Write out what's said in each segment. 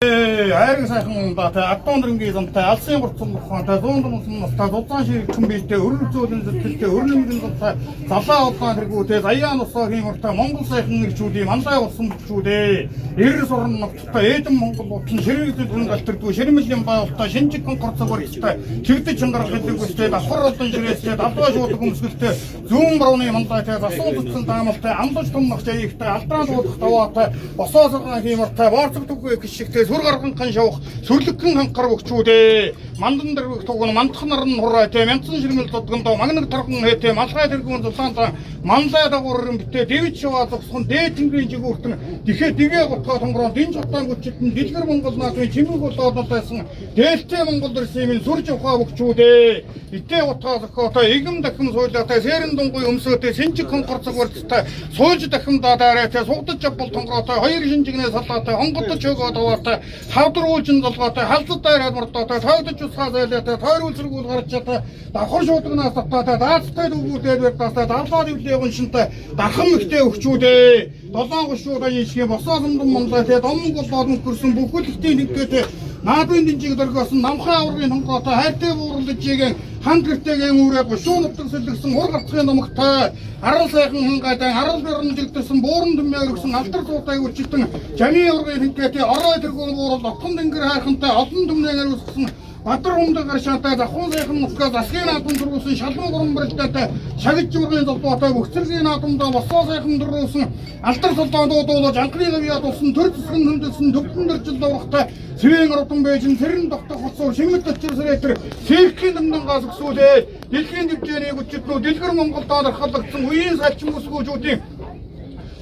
Айрын сайхан атон дэрэнгийн замтай алсын гурцсан ухаантай зүүн настай зузаан ширэгдсэн биетэй өрнө зөөлөн зэтгэлтэй өрнөмдэн замтай залаа улаан тэргүүтэй заяан усаагийн уртай Монгол сайхан ирчүүдийн мандаа болсон бүчүүдээ эр сурн ногттой эдэн Монгол утсан ширэгдсэн галтэрдүү ширмэлийн байгуултай шинжиг конкурсыг өргөжтэй чигдэж чангарах хэлбэртэй давхар олон ширээстэй давлаа шууд өмсгөлтэй зүүн барууны мандаатай засуул утсан даамалтай амлаж томнох жаягтай алдраа дуудах даваатай босоосгон хиймэртэй баарцэг түггүй гიშгтэй сүр гарган шавах сүрлэгхэн ханхар өгчүүдээ мандан дэрвэх тугн мандах нарн хураатай мянцан ширмэл додгондоо магнаг торгон хээтэй малгай тэргүүн зулаантаа манлай дагуурын битээ дэвж шаваа зогсхон дээд тэнгэрийн жигүүртэн дихээ дэгээ готгоо тонгороо дин чотаан гүчтэн дэлгэр Монгол наадмын чимэг болоод байсан дээлтэй Монгол дэрсийн сүрж ухаа өгчүүдээ итээ утгаа зохиотой игэм дахин суйлаатай сэрэн дунгуй өмсөөтэй сэнжиг конкурсыг урдтай сууж дахин дадараатай сугдаж авбал тонгороотой хоёр шинжигнээ салаатай хонгодож өгөө даваатай хавдруулжин залгаатай халзад дайраад мордоотой тойдож усгаа зайлаатай тойруулсргуул гарч чадаа давхар шуудгнаас татаатай даацтай дүүгүүдээр барьтаастай давлаа дэвлээ гоншинтай дархан ихтэй өгчүүдээ долоон гушуудаа ийшгээ босоосомдон монлаатай домон голоод мөрсөн бүхэлдээ нэггээтэй наадмын динжиг дөргөөсөн намхаа аврагын хонгоотой хайртай бууралж игийн ханд гэртэйгэн үүрээ гушуун утган сэлгсэн ур гарцгийн номогтой арал сайхан хангайдан арал бэрэн жилдсэн бууран төмөө өгсөн алдар суутай үржилтэн жамийн ургын хинкэтэй орой тэргүүн буурал отхон тэнгэр хайхантай олон төмнөөр үсгсэн Батар хүмдэг гаршаатай захуун сайхан нутгаас асгийн наадам дөрвүүлсэн шалмуу гурван барилтаатай шагж ургын золбоотой бөхцөлгийн наадамдаа босоо сайхан дөрвүүлсэн алдар солдоон дуудуулж анхны гавьяад болсон төр зэсгэн хөндөсөн төвдөн дөржил даврахтай Свэн ордон бэжин тэрэн тогтох хоцоор шимэт очирсрээтэр цэрхийн дэмдангаас өсвөлээ дэлхийн дэвжээний хүчтнүүд дэлгэр Монголд дархалагдсан үеийн салчин бүсгүүжүүдийн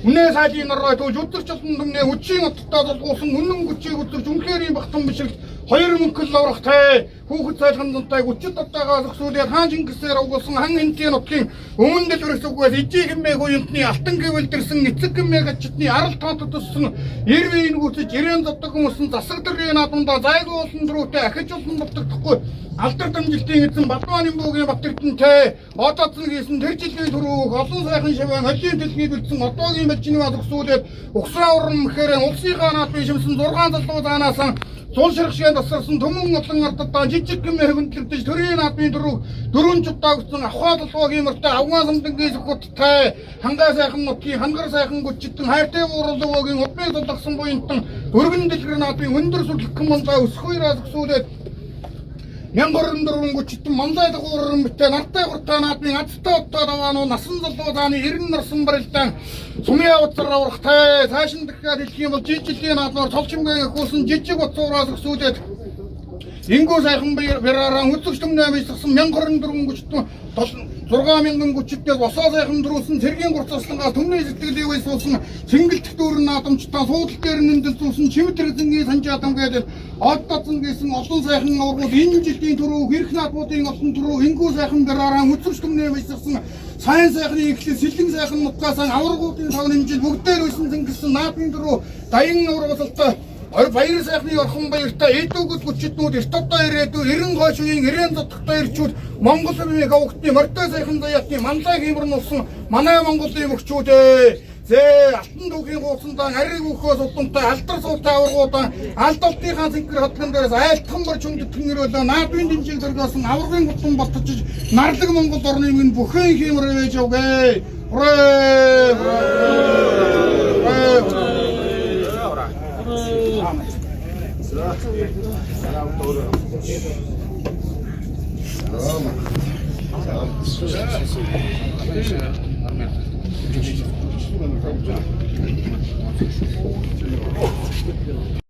Үнэ сайжийн нарраа тууж өдөрч олон дүмнээ хүчийн оттоо долгуулсан үнэн хүчийг өдөрч үнхээрийн багтан бишрэг 2 мөнгөл лаврахтай хүүхэд цайлган дунтай 30 татаагаас өсвөлээд хаан Чингисээр угуулсан хан энтийн нутгийн өмнө дэлгэрс үгээс ижиг хэмээх уянтны алтан гэвэлдэрсэн эцэг хэмээх ачтны арал тоотод өссөн эрвийн гүцэж ирээн зовдог хүмүүсийн засаг дэргийн наадмандаа зайгүй олон дөрүүтэй ахиж олон давтагдахгүй алдар дамжилтын эзэн Балбааны буугийн Батэрдэнтэй одоодсон хийсэн тэр жилийн түрүүх олон сайхан шаван холын дэлхийд үлдсэн одоогийн бэлжний бад өсвөлээд угсраа уран мэхээрэн улсынхаа наадмын шимсэн 6 залуу заанаас Зул ширхшийн тасарсан төмөн олон ардтаа жижиг гэмээр хөндлөгдөж төрийн наадмын дөрвөн чудаа өгсөн авхаа толгойн мөртөө авгаа самдангийн зөвхөттэй хангай сайхан нутгийн хангар сайхан гүчтэн хайртай ууралгоогийн удмыг толгосон буянтан өргөн дэлгэр наадмын өндөр сүлгхэн мандаа өсхөөрөөс өсвөлээд 14 гүчтэн мандаа дагуурын битээ нартай гуртаа наадмын азтай оттоо даваануу насан залуу зааны 90 нарсан барилдаан сумья утсаар аврахтай цаашин дахиад хэлэх юм бол жижиглийн наадмаар цолчмгийн хөөсөн жижиг утсуураас өсвөлээд Ингүү сайхан бэраараа үзэгч төмнөө мисгсэн 1024 гүчтэн 6000 гүчтээс босоо сайхан дөрүүлсэн цэргийн гурцаслангаа төмний сэтгэлийг уйсуулсан цэнгэлт дүүрэн наадамчтаа суудал дээр нэмдэлсэн чивт эзэнгийн санжаатан гэдэг од дацсан гэсэн олон сайхан ургуул энэ жилийн түрүү хэрэг наадмуудын олон түрүү ингүү сайхан бэраараа үзэгч төмнөө мисгсэн сайн сайхны ихлэ сэлэн сайхан нутгаас аваргуудын тав нэмжил бүгдээр үйсэн зингэсэн наадмын түрүү даян ургуулалтай Баяр сайхны орхон баяртай эдүүгэл хүчтнүүд эрт одоо ирээдүй 90 хойш үеийн ирээн зодтогтой ирчүүд Монгол сүмийг авахтны морьтой сайхан заяатны манлай хэмрэн усан манай Монголын мөрчүүдээ алтан дүүхийн гуусандаа ариг өөхөөс удамтай алдар суутай аваргуудаа алдалтынхаа зинхэр хотлон дээрээс айлтхан борч хүндэтгэн ирүүлээ наадмын дэмжиг дөргөөсөн аваргын гутан болтож нарлаг Монгол орны минь бүхэн хэмрээ байж явгээ.